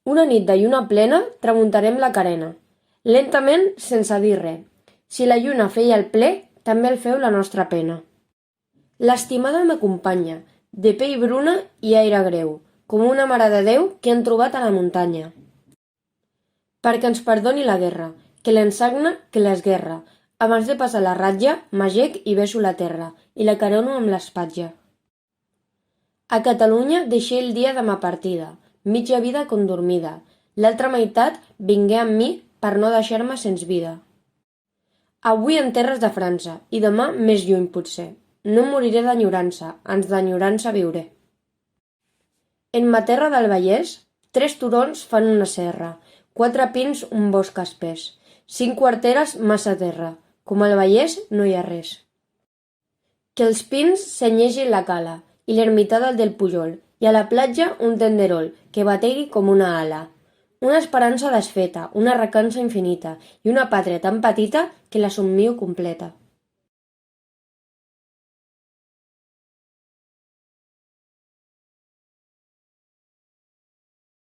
Una nit de lluna plena tramuntarem la carena, lentament sense dir res. Si la lluna feia el ple, també el feu la nostra pena. L'estimada m'acompanya, de pell bruna i aire greu, com una mare de Déu que han trobat a la muntanya. Perquè ens perdoni la guerra, que l'ensagna, que l'esguerra. Abans de passar la ratlla, m'agec i beso la terra, i la carono amb l'espatlla. A Catalunya deixé el dia de ma partida, mitja vida condormida. L'altra meitat vingué amb mi per no deixar-me sens vida. Avui en terres de França, i demà més lluny potser. No moriré d'enyorança, ans d'enyorança viuré. En ma terra del Vallès, 3 turons fan una serra, 4 pins un bosc espès, 5 quarteres massa terra. Com al Vallès no hi ha res. Que els pins senyegin la cala, i l'ermità del Pujol, i a la platja un tenderol que bategui com una ala. Una esperança desfeta, una recança infinita, i una pàtria tan petita que la somio completa.